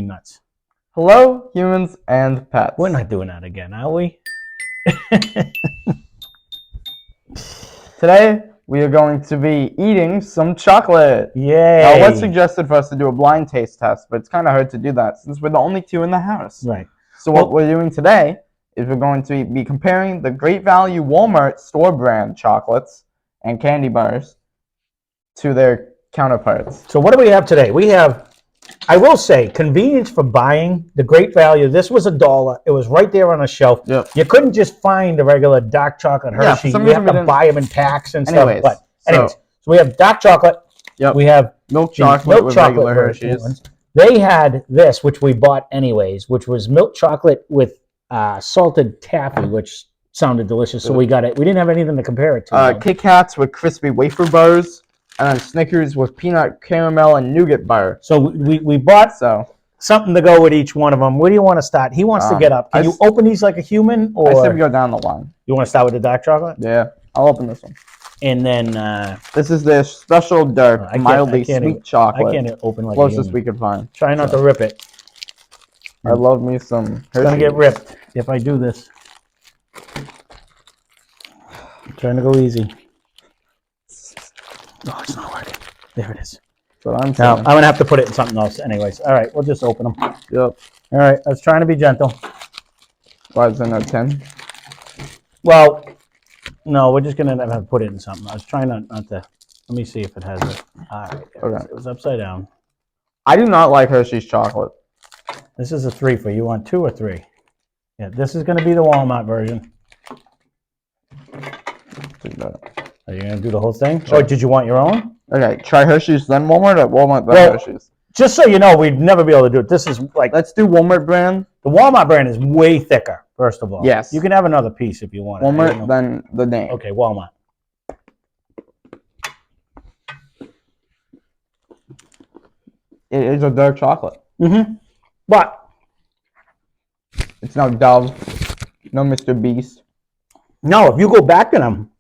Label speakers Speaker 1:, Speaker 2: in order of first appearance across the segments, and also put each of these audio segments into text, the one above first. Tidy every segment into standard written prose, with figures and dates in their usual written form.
Speaker 1: nuts.
Speaker 2: Hello, humans and pets.
Speaker 1: We're not doing that again, are we?
Speaker 2: Today, we are going to be eating some chocolate.
Speaker 1: Yay!
Speaker 2: Now, what's suggested for us to do a blind taste test, but it's kind of hard to do that since we're the only two in the house.
Speaker 1: Right.
Speaker 2: So what we're doing today is we're going to be comparing the Great Value Walmart store brand chocolates and candy bars to their counterparts.
Speaker 1: So what do we have today? We have, I will say, convenience for buying, the Great Value. This was $1. It was right there on the shelf.
Speaker 2: Yep.
Speaker 1: You couldn't just find a regular dark chocolate Hershey.
Speaker 2: For some
Speaker 1: you
Speaker 2: reason
Speaker 1: have to buy them in packs and
Speaker 2: Anyways,
Speaker 1: stuff. But anyways, so we have dark chocolate.
Speaker 2: Yep.
Speaker 1: We have
Speaker 2: milk chocolate with regular Hershey's.
Speaker 1: Ones. They had this, which we bought anyways, which was milk chocolate with salted taffy, which sounded delicious. So we got it. We didn't have anything to compare it to.
Speaker 2: Kit Kats with crispy wafer bars, and then Snickers with peanut caramel and nougat bar.
Speaker 1: So we bought something to go with each one of them. Where do you want to start? He wants to get up. Can you open these like a human? Or
Speaker 2: I said we go down the line.
Speaker 1: You want to start with the dark chocolate?
Speaker 2: Yeah, I'll open this one.
Speaker 1: And then
Speaker 2: this is their special dark, mildly sweet chocolate.
Speaker 1: I can't open like
Speaker 2: closest we could find.
Speaker 1: Try not to rip it.
Speaker 2: I love me some Hershey's.
Speaker 1: It's gonna get ripped if I do this. I'm trying to go easy. Oh, it's not working. There it is.
Speaker 2: That's what I'm
Speaker 1: Now,
Speaker 2: saying.
Speaker 1: I'm gonna have to put it in something else anyways. All right, we'll just open them.
Speaker 2: Yep.
Speaker 1: All right, I was trying to be gentle.
Speaker 2: Why is there no 10?
Speaker 1: Well, no, we're just gonna have to put it in something. I was trying not to. Let me see if it has it. All right,
Speaker 2: Okay.
Speaker 1: It was upside down.
Speaker 2: I do not like Hershey's chocolate.
Speaker 1: This is a 3 for you. You want 2 or 3? Yeah, this is going to be the Walmart version. Are you going to do the whole thing?
Speaker 2: Sure.
Speaker 1: Or did you want your own?
Speaker 2: Okay, try Hershey's then Walmart, or Walmart then Hershey's?
Speaker 1: Just so you know, we'd never be able to do it. This is like...
Speaker 2: Let's do Walmart brand.
Speaker 1: The Walmart brand is way thicker, first of all.
Speaker 2: Yes.
Speaker 1: You can have another piece if you want.
Speaker 2: Walmart, then the name.
Speaker 1: Okay, Walmart.
Speaker 2: It is a dark chocolate.
Speaker 1: Mm-hmm. But
Speaker 2: it's no Dove, no Mr. Beast.
Speaker 1: No, if you go back to them,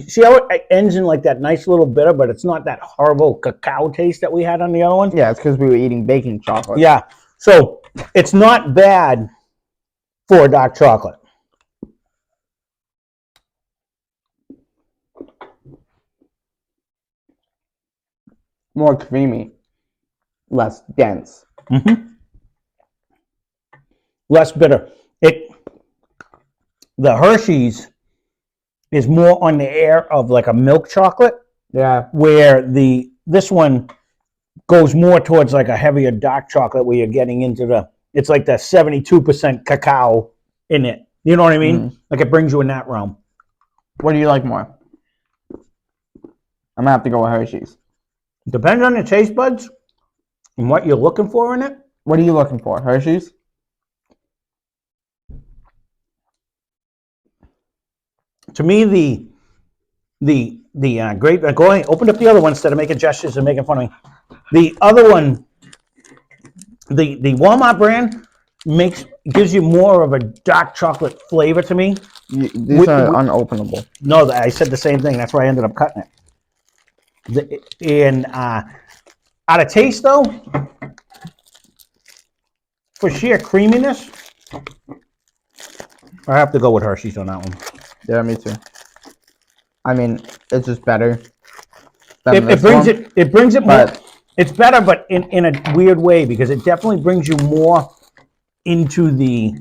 Speaker 1: see how it ends in like that nice little bitter, but it's not that horrible cacao taste that we had on the other one.
Speaker 2: Yeah, it's because we were eating baking chocolate.
Speaker 1: Yeah, so it's not bad for a dark chocolate.
Speaker 2: More creamy, less dense.
Speaker 1: Mm-hmm. Less bitter. The Hershey's is more on the air of like a milk chocolate.
Speaker 2: Yeah.
Speaker 1: Where this one goes more towards like a heavier dark chocolate, where you're getting into it's like the 72% cacao in it. You know what I mean? Mm. Like it brings you in that realm.
Speaker 2: What do you like more? I'm gonna have to go with Hershey's.
Speaker 1: Depends on your taste buds and what you're looking for in it.
Speaker 2: What are you looking for? Hershey's?
Speaker 1: To me, the great. Go ahead, open up the other one instead of making gestures and making fun of me. The other one, the Walmart brand gives you more of a dark chocolate flavor to me.
Speaker 2: These are unopenable.
Speaker 1: No, I said the same thing. That's why I ended up cutting it. Out of taste though, for sheer creaminess, I have to go with Hershey's on that one.
Speaker 2: Yeah, me too. I mean, it's just better.
Speaker 1: It brings it more. It's better, but in a weird way, because it definitely brings you more into the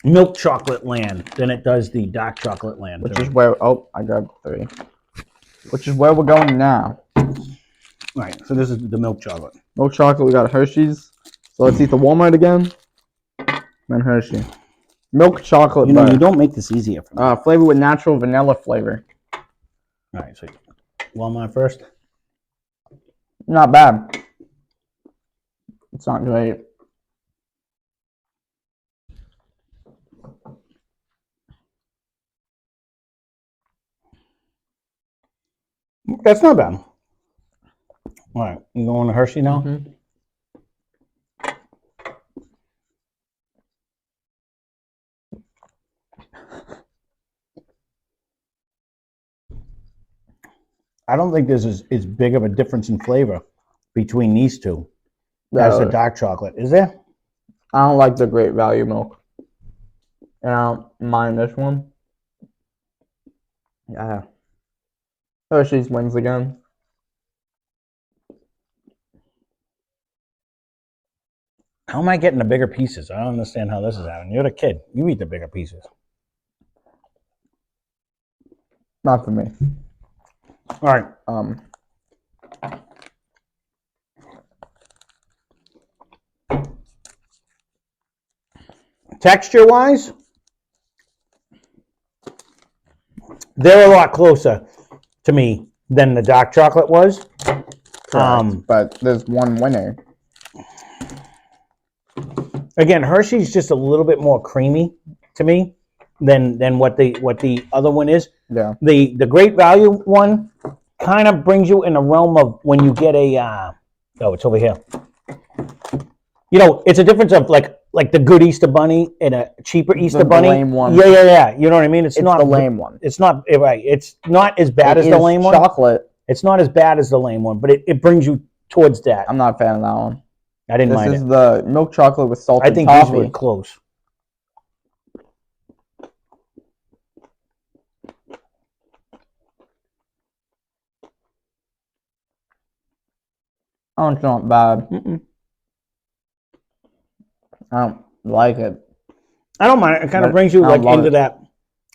Speaker 1: milk chocolate land than it does the dark chocolate land.
Speaker 2: Which is where I grabbed 3. Which is where we're going now.
Speaker 1: Right. So this is the milk chocolate.
Speaker 2: Milk chocolate. We got Hershey's. So let's eat the Walmart again. Then Hershey. Milk chocolate.
Speaker 1: You know, you don't make this easier for me.
Speaker 2: Flavor with natural vanilla flavor.
Speaker 1: All right. So Walmart first.
Speaker 2: Not bad. It's not great.
Speaker 1: That's not bad. All right, you going to Hershey now?
Speaker 2: Mm-hmm.
Speaker 1: I don't think there's as big of a difference in flavor between these two as the dark chocolate. Is there?
Speaker 2: I don't like the Great Value milk. And I don't mind this one. Yeah. Hershey's wins again.
Speaker 1: How am I getting the bigger pieces? I don't understand how this is happening. You're the kid. You eat the bigger pieces.
Speaker 2: Not for me.
Speaker 1: All right. Texture-wise, they're a lot closer to me than the dark chocolate was.
Speaker 2: But there's one winner.
Speaker 1: Again, Hershey's just a little bit more creamy to me than what the other one is.
Speaker 2: Yeah.
Speaker 1: The Great Value one kind of brings you in the realm of when you get a oh, it's over here. You know, it's a difference of like the good Easter Bunny and a cheaper Easter Bunny.
Speaker 2: The lame one.
Speaker 1: Yeah. You know what I mean? It's not
Speaker 2: the lame one.
Speaker 1: It's not right. It's not as bad as the lame one.
Speaker 2: Chocolate.
Speaker 1: It's not as bad as the lame one, but it brings you towards that.
Speaker 2: I'm not a fan of that one.
Speaker 1: I didn't mind it.
Speaker 2: This is the milk chocolate with salted
Speaker 1: I think
Speaker 2: toffee.
Speaker 1: these were close.
Speaker 2: Oh, it's not bad.
Speaker 1: Mm-mm.
Speaker 2: I don't like it.
Speaker 1: I don't mind it. It kind of
Speaker 2: But
Speaker 1: brings you
Speaker 2: I
Speaker 1: like
Speaker 2: love
Speaker 1: into
Speaker 2: it.
Speaker 1: that,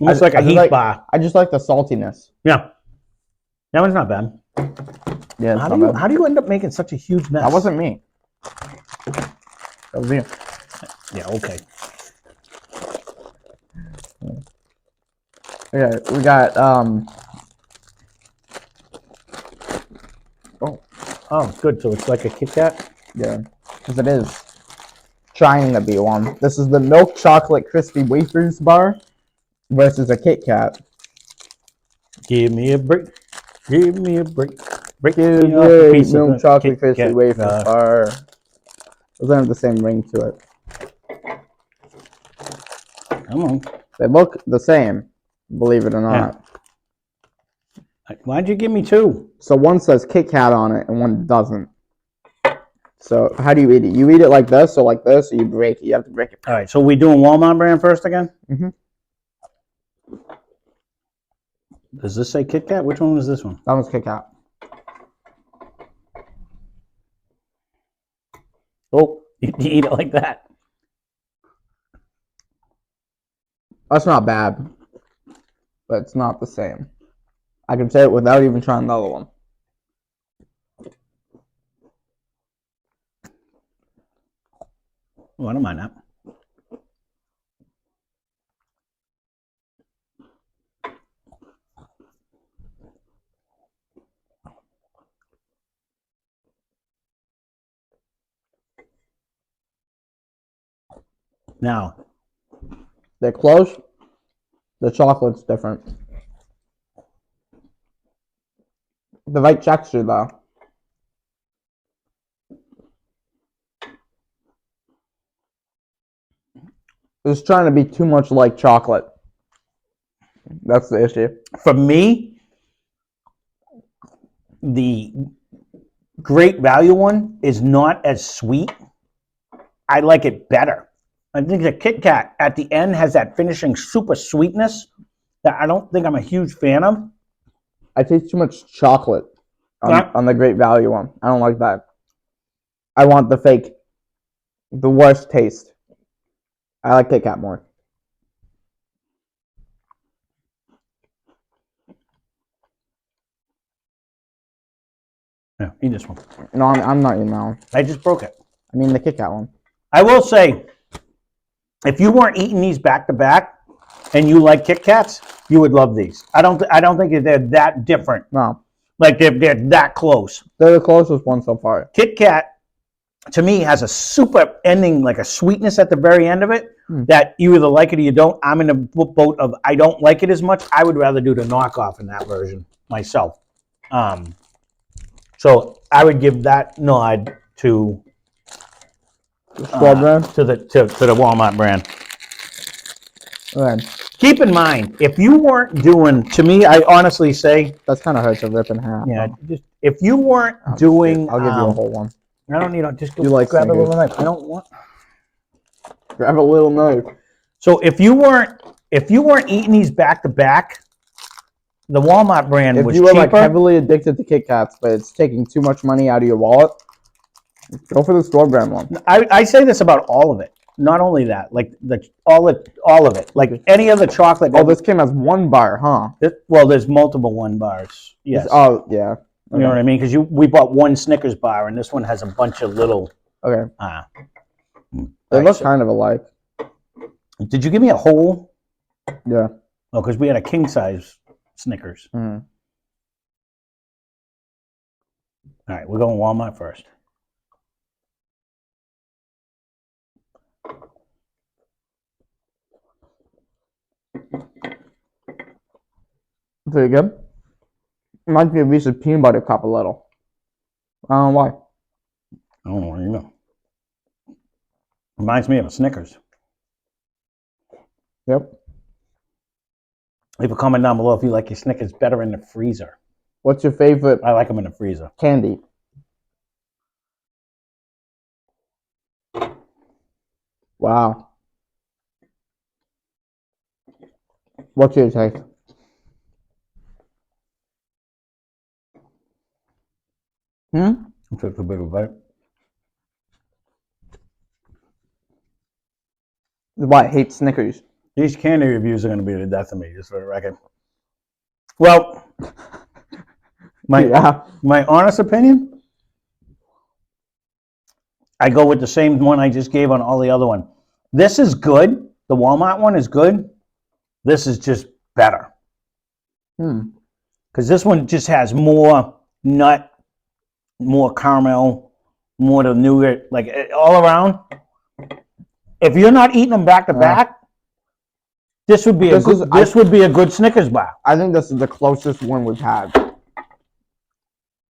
Speaker 1: almost like a heat bar.
Speaker 2: I just like the saltiness.
Speaker 1: Yeah, that one's not bad.
Speaker 2: Yeah, it's
Speaker 1: How
Speaker 2: not
Speaker 1: do you
Speaker 2: bad.
Speaker 1: how do you end up making such a huge mess?
Speaker 2: That wasn't me. That was you.
Speaker 1: Yeah. Okay.
Speaker 2: Okay, we got
Speaker 1: Oh, good. So it's like a Kit Kat.
Speaker 2: yeah, because it is trying to be one. This is the milk chocolate crispy wafers bar versus a Kit Kat.
Speaker 1: Give me a break. Give me a break. Break
Speaker 2: Give
Speaker 1: me off a
Speaker 2: me
Speaker 1: piece of
Speaker 2: milk
Speaker 1: the
Speaker 2: chocolate
Speaker 1: Kit
Speaker 2: crispy
Speaker 1: Kat
Speaker 2: wafers
Speaker 1: bar.
Speaker 2: bar. Doesn't have the same ring to it.
Speaker 1: Come on.
Speaker 2: They look the same, believe it or not.
Speaker 1: Why'd you give me two?
Speaker 2: So one says Kit Kat on it and one doesn't. So how do you eat it? You eat it like this, or you break it. You have to break it.
Speaker 1: All right. So we doing Walmart brand first again?
Speaker 2: Mhm.
Speaker 1: Does this say Kit Kat? Which one was this one?
Speaker 2: That one's Kit Kat.
Speaker 1: Oh, you eat it like that.
Speaker 2: That's not bad, but it's not the same. I can say it without even trying the other one.
Speaker 1: Oh, I don't mind that. Now,
Speaker 2: They're close. The chocolate's different. The right texture, though. It's trying to be too much like chocolate. That's the issue.
Speaker 1: for me, the Great Value one is not as sweet. I like it better. I think the Kit Kat at the end has that finishing super sweetness that I don't think I'm a huge fan of.
Speaker 2: I taste too much chocolate on the Great Value one. I don't like that. I want the fake, the worst taste. I like Kit Kat more.
Speaker 1: Yeah, eat this one.
Speaker 2: No, I'm not eating that one.
Speaker 1: I just broke it.
Speaker 2: I mean the Kit Kat one.
Speaker 1: I will say, if you weren't eating these back to back and you like Kit Kats, you would love these. I don't think they're that different.
Speaker 2: No,
Speaker 1: Like they're that close.
Speaker 2: they're the closest one so far.
Speaker 1: Kit Kat, to me, has a super ending, like a sweetness at the very end of it that you either like it or you don't. I'm in the boat of I don't like it as much. I would rather do the knockoff in that version myself. So I would give that nod to
Speaker 2: Store brand?
Speaker 1: to the Walmart brand.
Speaker 2: Okay.
Speaker 1: Keep in mind, if you weren't doing, to me, I honestly say,
Speaker 2: That's kind of hard to rip in half.
Speaker 1: yeah, just if you weren't doing,
Speaker 2: I'll give you a whole one.
Speaker 1: I don't need to just go
Speaker 2: You like
Speaker 1: grab a
Speaker 2: Snickers?
Speaker 1: little knife. I don't want.
Speaker 2: Grab a little knife.
Speaker 1: So if you weren't eating these back to back, the Walmart brand
Speaker 2: If
Speaker 1: was
Speaker 2: you were like
Speaker 1: cheaper.
Speaker 2: heavily addicted to Kit Kats, but it's taking too much money out of your wallet, go for the store brand one.
Speaker 1: I say this about all of it. Not only that, like all of it. Like any other chocolate.
Speaker 2: Oh, this came as one bar, huh?
Speaker 1: Well, there's multiple 1 bars. Yes.
Speaker 2: Oh, yeah. Okay.
Speaker 1: You know what I mean? Because we bought one Snickers bar, and this one has a bunch of little.
Speaker 2: Okay.
Speaker 1: They
Speaker 2: look kind of alike.
Speaker 1: Did you give me a whole?
Speaker 2: Yeah.
Speaker 1: Oh, because we had a king size Snickers.
Speaker 2: Mm.
Speaker 1: All right, we're going Walmart first.
Speaker 2: Pretty good. Reminds me of Reese's Peanut Butter Cup a little. I don't know why.
Speaker 1: I don't know what you know. Reminds me of a Snickers.
Speaker 2: Yep.
Speaker 1: Leave a comment down below if you like your Snickers better in the freezer.
Speaker 2: What's your favorite
Speaker 1: I like them in the freezer.
Speaker 2: candy? Wow. What's your take?
Speaker 1: Take a bit of a bite.
Speaker 2: This is why I hate Snickers.
Speaker 1: These candy reviews are going to be the death of me, just for the record. Well, my honest opinion, I go with the same one I just gave on all the other one. This is good. The Walmart one is good. This is just better. Because this one just has more nut, more caramel, more the nougat, like all around. If you're not eating them back to back, this would be a good Snickers bar.
Speaker 2: I think this is the closest one we've had.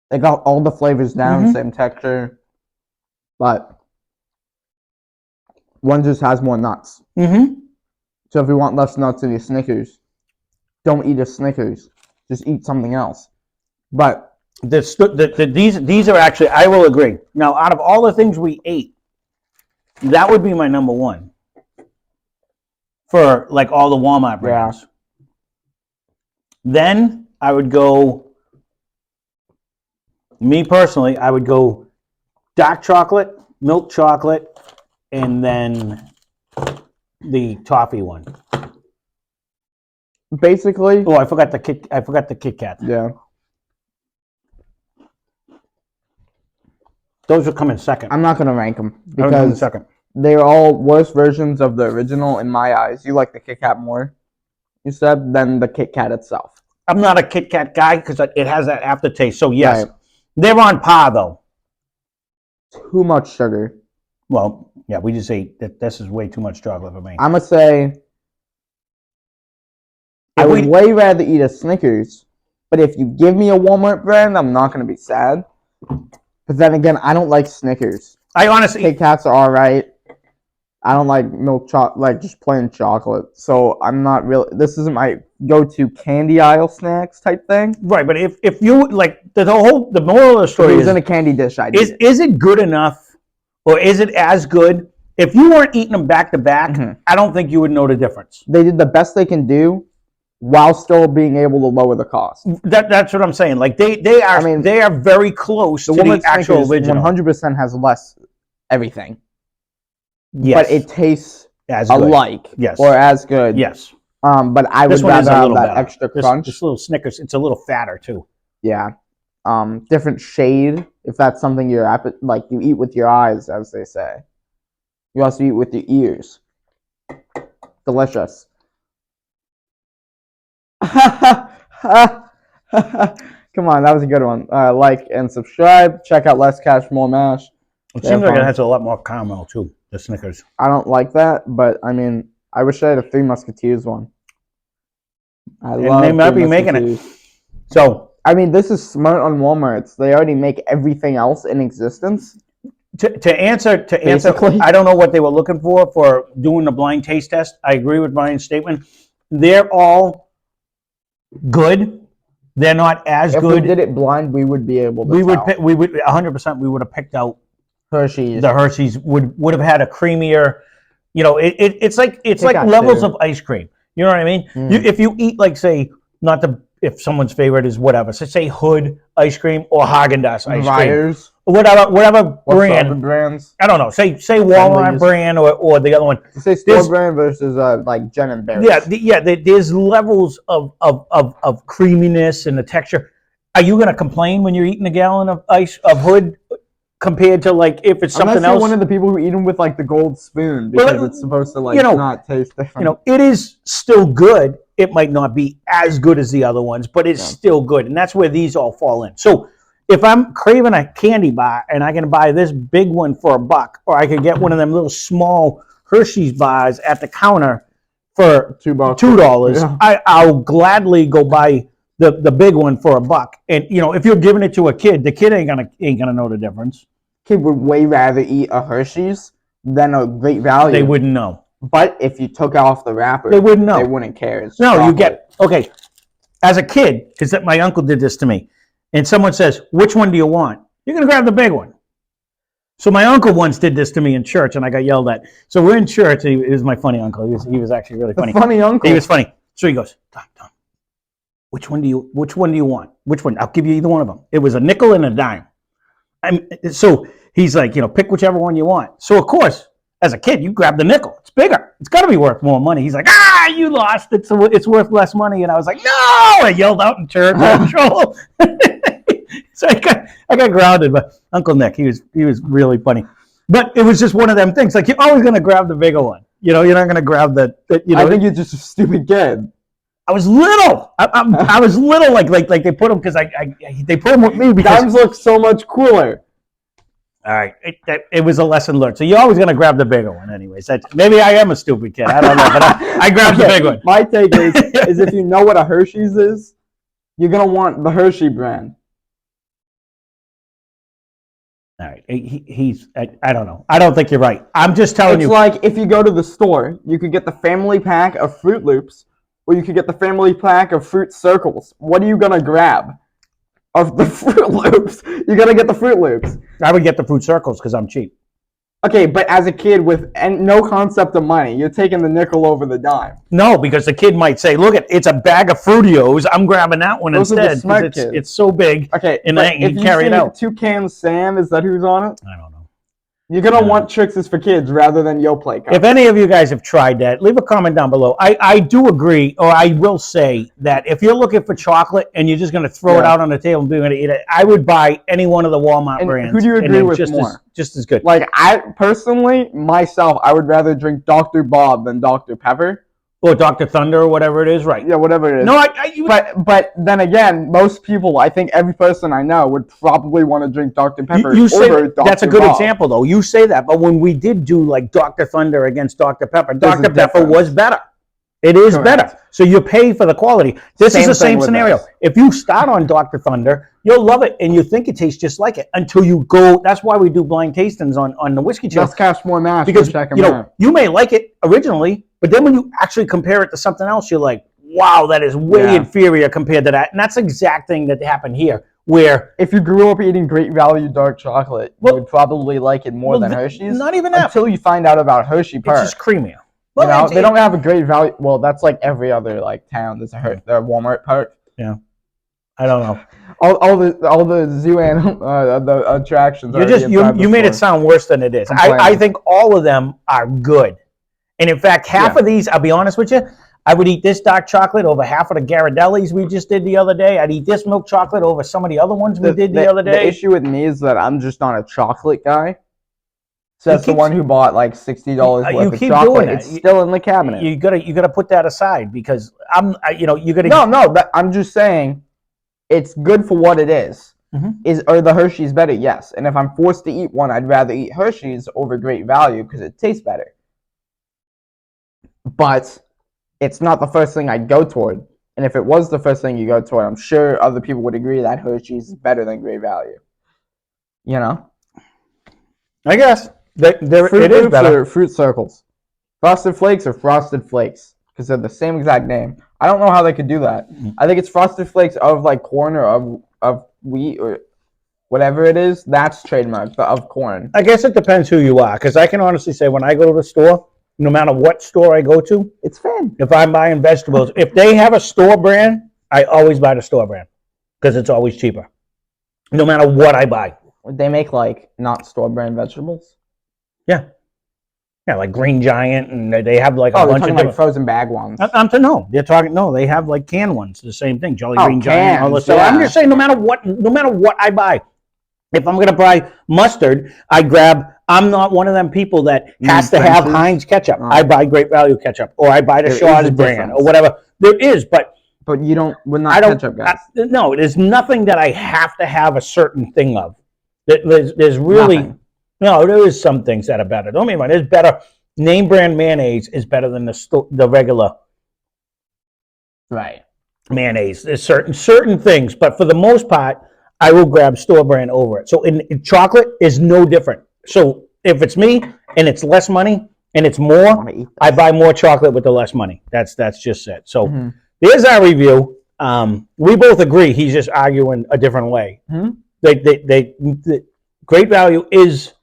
Speaker 2: They got all the flavors down, same texture, but one just has more nuts. So if you want less nuts in your Snickers, don't eat a Snickers. Just eat something else. But
Speaker 1: these are actually, I will agree. Now, out of all the things we ate, that would be my number one for like all the Walmart brands. Yeah. Then I would go, me personally, I would go dark chocolate, milk chocolate, and then the toffee one.
Speaker 2: Basically,
Speaker 1: I forgot the Kit Kat.
Speaker 2: Yeah.
Speaker 1: Those will come in second.
Speaker 2: I'm not gonna rank them because they're all worse versions of the original in my eyes. You like the Kit Kat more, you said, than the Kit Kat itself.
Speaker 1: I'm not a Kit Kat guy because it has that aftertaste. So yes, they're on par though.
Speaker 2: Too much sugar.
Speaker 1: Well, yeah, we just ate that. This is way too much chocolate for me.
Speaker 2: I'm gonna say I would way rather eat a Snickers, but if you give me a Walmart brand, I'm not gonna be sad. But then again, I don't like Snickers.
Speaker 1: I honestly,
Speaker 2: Kit Kats are all right. I don't like milk chocolate, like just plain chocolate. So I'm not really. This isn't my go-to candy aisle snacks type thing.
Speaker 1: Right, but if you like the moral of the story
Speaker 2: is in a candy dish.
Speaker 1: Is it good enough, or is it as good? If you weren't eating them back to back, I don't think you would know the difference.
Speaker 2: They did the best they can do, while still being able to lower the cost.
Speaker 1: That's what I'm saying. Like they are. I mean, they are very close to the actual original.
Speaker 2: 100% has less everything.
Speaker 1: Yes.
Speaker 2: But it tastes
Speaker 1: as
Speaker 2: alike.
Speaker 1: Yes.
Speaker 2: Or as good.
Speaker 1: Yes.
Speaker 2: But I would rather have that extra crunch.
Speaker 1: This little Snickers, it's a little fatter too.
Speaker 2: Yeah. Different shade, if that's something you're like you eat with your eyes, as they say. You also eat with your ears. Delicious. Come on, that was a good one. Like and subscribe. Check out Less Cash, More Mash.
Speaker 1: It seems like it has a lot more caramel too, the Snickers.
Speaker 2: I don't like that, but I mean, I wish I had a Three Musketeers one.
Speaker 1: They might be making it. So,
Speaker 2: I mean, this is smart on Walmart. They already make everything else in existence.
Speaker 1: To answer, I don't know what they were looking for doing the blind taste test. I agree with Brian's statement. They're all good. They're not as good.
Speaker 2: If we did it blind, we would be able to
Speaker 1: we would 100%. We would have picked out
Speaker 2: Hershey's.
Speaker 1: The Hershey's would have had a creamier, You know, it's like
Speaker 2: Got
Speaker 1: levels
Speaker 2: to.
Speaker 1: of ice cream. You know what I mean?
Speaker 2: Mm.
Speaker 1: If you eat like say not the if someone's favorite is whatever, so say Hood ice cream or Haagen-Dazs ice cream,
Speaker 2: Myers.
Speaker 1: whatever
Speaker 2: What's the other
Speaker 1: brand.
Speaker 2: brands?
Speaker 1: I don't know. Say Walmart
Speaker 2: Friendlies.
Speaker 1: brand or the other one.
Speaker 2: You say store brand versus like Jen and Barry's.
Speaker 1: Yeah, there's levels of creaminess and the texture. Are you going to complain when you're eating a gallon of ice of Hood compared to like if it's something
Speaker 2: Unless you're
Speaker 1: else?
Speaker 2: one of the people who eat them with like the gold spoon
Speaker 1: Well,
Speaker 2: because it's supposed to like
Speaker 1: you know,
Speaker 2: not taste different.
Speaker 1: You know, it is still good. It might not be as good as the other ones, but it's still good, and that's where these all fall in. So if I'm craving a candy bar and I can buy this big one for $1, or I could get one of them little small Hershey's bars at the counter for $2,
Speaker 2: Yeah.
Speaker 1: I'll gladly go buy the big one for $1. And you know, if you're giving it to a kid, the kid ain't gonna know the difference.
Speaker 2: Kid would way rather eat a Hershey's than a Great Value.
Speaker 1: They wouldn't know.
Speaker 2: But if you took off the wrapper,
Speaker 1: They wouldn't know.
Speaker 2: They wouldn't care. It's
Speaker 1: No,
Speaker 2: chocolate.
Speaker 1: you get okay. As a kid, because my uncle did this to me, and someone says, "Which one do you want?" You're gonna grab the big one. So my uncle once did this to me in church, and I got yelled at. So we're in church. He was my funny uncle. He was actually really funny.
Speaker 2: The funny uncle.
Speaker 1: He was funny. So he goes, Tom, which one do you want? Which one? I'll give you either one of them. It was a nickel and a dime. So he's like, you know, pick whichever one you want. So of course, as a kid, you grab the nickel. It's bigger. It's got to be worth more money. He's like, you lost. It's worth less money. And I was like, no! I yelled out in church. Control. So I got grounded. But Uncle Nick, he was really funny. But it was just one of them things. Like you're always going to grab the bigger one. You know, you're not going to grab the you know.
Speaker 2: I think you're just a stupid kid.
Speaker 1: I was little. I was little. Like they put them because they put them with me because
Speaker 2: Dimes look so much cooler.
Speaker 1: all right, it was a lesson learned. So you're always going to grab the bigger one, anyways. Maybe I am a stupid kid. I don't know, but I grabbed the big one.
Speaker 2: My take is if you know what a Hershey's is, you're gonna want the Hershey brand.
Speaker 1: All right, I don't know. I don't think you're right. I'm just telling
Speaker 2: It's
Speaker 1: you.
Speaker 2: like if you go to the store, you could get the family pack of Fruit Loops, or you could get the family pack of Fruit Circles. What are you gonna grab? Of the Fruit Loops, you're gonna get the Fruit Loops.
Speaker 1: I would get the Fruit Circles because I'm cheap.
Speaker 2: Okay, but as a kid with no concept of money, you're taking the nickel over the dime.
Speaker 1: No, because the kid might say, "Look, it's a bag of Fruitios. I'm grabbing that one
Speaker 2: Those are the
Speaker 1: instead
Speaker 2: smart
Speaker 1: because
Speaker 2: kids.
Speaker 1: it's so big."
Speaker 2: Okay,
Speaker 1: And
Speaker 2: but
Speaker 1: then you
Speaker 2: if
Speaker 1: carry it
Speaker 2: see
Speaker 1: out.
Speaker 2: Toucan Sam, is that who's on it?
Speaker 1: I don't know.
Speaker 2: You're gonna want Trixes for kids rather than Yoplait cups.
Speaker 1: If any of you guys have tried that, leave a comment down below. I do agree, or I will say that if you're looking for chocolate and you're just going to throw it out on the table and be going to eat it, I would buy any one of the Walmart
Speaker 2: And
Speaker 1: brands.
Speaker 2: who do you
Speaker 1: and
Speaker 2: agree
Speaker 1: they're
Speaker 2: with
Speaker 1: just
Speaker 2: more?
Speaker 1: just as good.
Speaker 2: Like I personally, myself, I would rather drink Dr. Bob than Dr. Pepper.
Speaker 1: Or Dr. Thunder or whatever it is, right?
Speaker 2: Yeah, whatever it is.
Speaker 1: No,
Speaker 2: But then again, most people, I think every person I know would probably want to drink Dr. Pepper
Speaker 1: you say
Speaker 2: over Dr.
Speaker 1: that's a good
Speaker 2: Bob.
Speaker 1: example, though. You say that, but when we did do like Dr. Thunder against Dr. Pepper,
Speaker 2: There's a
Speaker 1: Dr. Pepper
Speaker 2: difference.
Speaker 1: was better. It is
Speaker 2: Correct.
Speaker 1: better. So you pay for the quality. This is the
Speaker 2: Same
Speaker 1: same
Speaker 2: thing with
Speaker 1: scenario.
Speaker 2: this.
Speaker 1: If you start on Dr. Thunder, you'll love it and you think it tastes just like it until you go. That's why we do blind tastings on the Whiskey Channel.
Speaker 2: Let's catch more mash.
Speaker 1: Because
Speaker 2: Check 'em
Speaker 1: you know
Speaker 2: out.
Speaker 1: you may like it originally, but then when you actually compare it to something else, you're like, wow, that is way
Speaker 2: Yeah.
Speaker 1: inferior compared to that. And that's the exact thing that happened here, where
Speaker 2: If you grew up eating Great Value dark chocolate,
Speaker 1: Well-
Speaker 2: you would probably like it more than Hershey's.
Speaker 1: not even that.
Speaker 2: Until you find out about Hershey
Speaker 1: It's
Speaker 2: Park.
Speaker 1: just creamier.
Speaker 2: You know, they don't have a Great Value. Well, that's like every other like town. There's a Walmart Park.
Speaker 1: I don't know.
Speaker 2: All the zoo animal the attractions.
Speaker 1: You made it sound worse than it is. I think all of them are good, and in fact, half of these, I'll be honest with you, I would eat this dark chocolate over half of the Ghirardellis we just did the other day. I'd eat this milk chocolate over some of the other ones we did the other
Speaker 2: The
Speaker 1: day.
Speaker 2: issue with me is that I'm just not a chocolate guy. So
Speaker 1: You
Speaker 2: that's the
Speaker 1: keep-
Speaker 2: one who bought like $60
Speaker 1: You
Speaker 2: worth of
Speaker 1: keep
Speaker 2: chocolate.
Speaker 1: doing that.
Speaker 2: It's still in the cabinet.
Speaker 1: You gotta put that aside because you gotta.
Speaker 2: No, I'm just saying, it's good for what it is.
Speaker 1: Mhm.
Speaker 2: Are the Hershey's better? Yes. And if I'm forced to eat one, I'd rather eat Hershey's over Great Value because it tastes better. But it's not the first thing I'd go toward. And if it was the first thing you go toward, I'm sure other people would agree that Hershey's is better than Great Value. You know?
Speaker 1: I guess it
Speaker 2: Fruit
Speaker 1: is
Speaker 2: Loops
Speaker 1: better.
Speaker 2: or Fruit Circles? Frosted Flakes or Frosted Flakes? Because they're the same exact name. I don't know how they could do that. I think it's Frosted Flakes of like corn or of wheat or whatever it is. That's trademarked of corn.
Speaker 1: I guess it depends who you are, because I can honestly say when I go to the store, no matter what store I go to,
Speaker 2: It's Finn.
Speaker 1: if I'm buying vegetables, if they have a store brand, I always buy the store brand because it's always cheaper, no matter what I buy.
Speaker 2: They make like not store brand vegetables.
Speaker 1: Yeah, yeah, like Green Giant, and they have like a
Speaker 2: Oh, they're
Speaker 1: bunch
Speaker 2: talking
Speaker 1: of
Speaker 2: like
Speaker 1: different.
Speaker 2: frozen bag ones.
Speaker 1: I'm to know they're talking. No, they have like canned ones. The same thing, Jolly
Speaker 2: Oh,
Speaker 1: Green Giant, all this
Speaker 2: cans,
Speaker 1: stuff. I'm
Speaker 2: yeah.
Speaker 1: just saying, no matter what I buy, if I'm gonna buy mustard, I grab. I'm not one of them people that has to have
Speaker 2: French's?
Speaker 1: Heinz ketchup.
Speaker 2: Oh.
Speaker 1: I buy Great Value ketchup, or I buy the
Speaker 2: There is
Speaker 1: Shaw's
Speaker 2: a
Speaker 1: brand,
Speaker 2: difference.
Speaker 1: or whatever. There is, but
Speaker 2: But you don't. We're not
Speaker 1: I don't.
Speaker 2: ketchup guys.
Speaker 1: No, there's nothing that I have to have a certain thing of. There's really
Speaker 2: Nothing.
Speaker 1: no. There is some things that are better. Don't get me wrong. There's better. Name brand mayonnaise is better than the regular
Speaker 2: Right.
Speaker 1: mayonnaise. There's certain things, but for the most part, I will grab store brand over it. So in chocolate is no different. So if it's me and it's less money and it's
Speaker 2: I
Speaker 1: more,
Speaker 2: want to eat
Speaker 1: I buy more chocolate with the less money. That's just it. So
Speaker 2: Mhm.
Speaker 1: there's our review. We both agree. He's just arguing a different way.
Speaker 2: Mhm.
Speaker 1: The Great Value is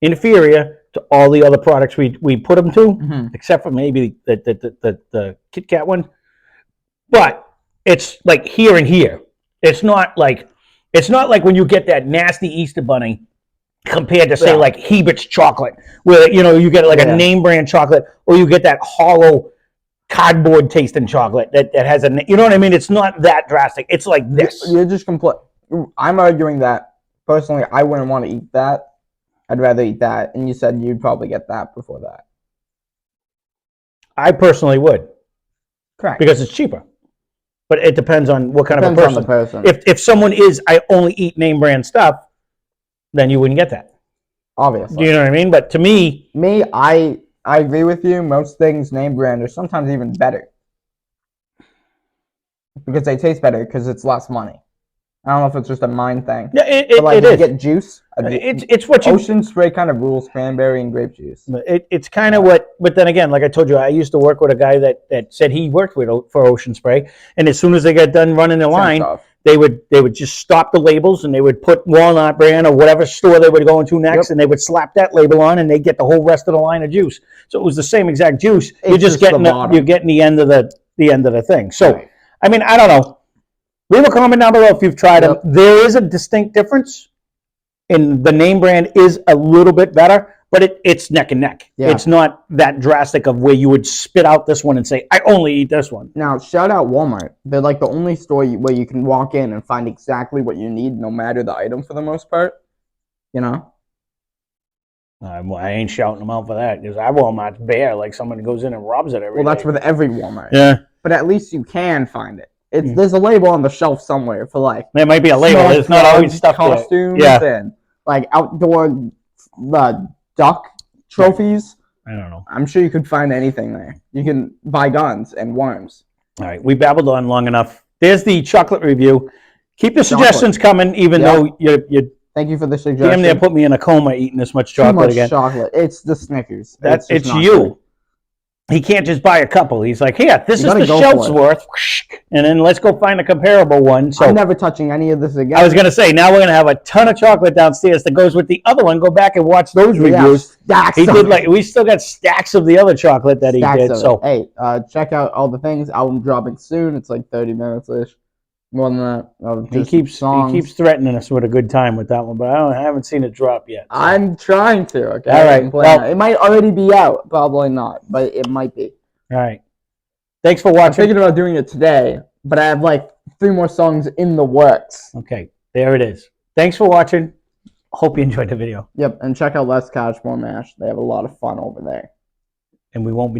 Speaker 1: inferior to all the other products we put them to,
Speaker 2: Mhm.
Speaker 1: except for maybe the Kit Kat one. But it's like here and here. It's not like when you get that nasty Easter bunny compared to say
Speaker 2: Yeah.
Speaker 1: like Hebert's chocolate, where you get like
Speaker 2: Yeah.
Speaker 1: a name brand chocolate, or you get that hollow cardboard tasting chocolate that has you know what I mean? It's not that drastic. It's like this.
Speaker 2: You're just I'm arguing that personally, I wouldn't want to eat that. I'd rather eat that. And you said you'd probably get that before that.
Speaker 1: I personally would
Speaker 2: Correct.
Speaker 1: because it's cheaper. But it depends on what kind
Speaker 2: Depends
Speaker 1: of
Speaker 2: on
Speaker 1: a
Speaker 2: the
Speaker 1: person.
Speaker 2: person.
Speaker 1: If someone is I only eat name brand stuff, then you wouldn't get that.
Speaker 2: Obviously.
Speaker 1: Do you know what I mean? But to me,
Speaker 2: I agree with you. Most things name brand are sometimes even better because they taste better because it's less money. I don't know if it's just a mind thing.
Speaker 1: yeah,
Speaker 2: But like,
Speaker 1: it
Speaker 2: you
Speaker 1: is.
Speaker 2: get juice.
Speaker 1: It's what you.
Speaker 2: Ocean Spray kind of rules cranberry and grape juice.
Speaker 1: It's kind of what. But then again, like I told you, I used to work with a guy that said he worked for Ocean Spray, and as soon as they got done running the
Speaker 2: Same
Speaker 1: line,
Speaker 2: stuff.
Speaker 1: they would just stop the labels and they would put Walnut brand or whatever store they would go into next,
Speaker 2: Yep.
Speaker 1: and they would slap that label on, and they get the whole rest of the line of juice. So it was the same exact juice. You're
Speaker 2: It's
Speaker 1: just
Speaker 2: just the
Speaker 1: getting
Speaker 2: bottom.
Speaker 1: you're getting the end of the thing. So
Speaker 2: Right.
Speaker 1: I mean, I don't know. Leave a comment down below if you've tried
Speaker 2: Yep.
Speaker 1: them. There is a distinct difference, and the name brand is a little bit better, but it's neck and neck.
Speaker 2: Yeah.
Speaker 1: It's not that drastic of where you would spit out this one and say, I only eat this one.
Speaker 2: Now, shout out Walmart. They're like the only store where you can walk in and find exactly what you need, no matter the item for the most part. You know?
Speaker 1: I ain't shouting them out for that because I Walmart's bare like someone goes in and robs it every
Speaker 2: Well, that's
Speaker 1: day.
Speaker 2: with every Walmart.
Speaker 1: Yeah.
Speaker 2: But at least you can find it.
Speaker 1: Hmm.
Speaker 2: There's a label on the shelf somewhere for like
Speaker 1: There might be a label.
Speaker 2: small
Speaker 1: It's not always
Speaker 2: frogs,
Speaker 1: stuff there.
Speaker 2: costumes
Speaker 1: Yeah.
Speaker 2: and like outdoor duck trophies.
Speaker 1: I don't know.
Speaker 2: I'm sure you could find anything there. You can buy guns and worms.
Speaker 1: All right. We babbled on long enough. There's the chocolate review. Keep the
Speaker 2: Chocolate.
Speaker 1: suggestions coming, even
Speaker 2: Yeah.
Speaker 1: though you
Speaker 2: Thank you for the suggestion.
Speaker 1: damn near put me in a coma eating this much
Speaker 2: Too
Speaker 1: chocolate
Speaker 2: much
Speaker 1: again.
Speaker 2: chocolate. It's the Snickers.
Speaker 1: It's
Speaker 2: just not
Speaker 1: you.
Speaker 2: good.
Speaker 1: He can't just buy a couple. He's like, here, this
Speaker 2: You
Speaker 1: is
Speaker 2: gotta
Speaker 1: the
Speaker 2: go
Speaker 1: shelf's
Speaker 2: for it.
Speaker 1: worth, and then let's go find a comparable one. So
Speaker 2: I'm never touching any of this again.
Speaker 1: I was gonna say, now we're gonna have a ton of chocolate downstairs that goes with the other one. Go back and watch those reviews.
Speaker 2: Stacks
Speaker 1: He
Speaker 2: of
Speaker 1: did
Speaker 2: it.
Speaker 1: like we still got stacks of the other chocolate that he
Speaker 2: Stacks
Speaker 1: did.
Speaker 2: of
Speaker 1: So
Speaker 2: it. Hey, check out all the things. Album dropping soon. It's like 30 minutes ish. More than that.
Speaker 1: he
Speaker 2: Just
Speaker 1: keeps
Speaker 2: songs.
Speaker 1: threatening us with a good time with that one, but I haven't seen it drop yet. So.
Speaker 2: I'm trying to. Okay.
Speaker 1: All right,
Speaker 2: I'm playing
Speaker 1: well-
Speaker 2: it might already be out. Probably not, but it might be.
Speaker 1: All right. Thanks for
Speaker 2: I'm
Speaker 1: watching.
Speaker 2: thinking about doing it today, but I have like 3 more songs in the works.
Speaker 1: Okay, there it is. Thanks for watching. Hope you enjoyed the video,
Speaker 2: Yep, and check out Less Cash More Mash. They have a lot of fun over there.
Speaker 1: and we won't be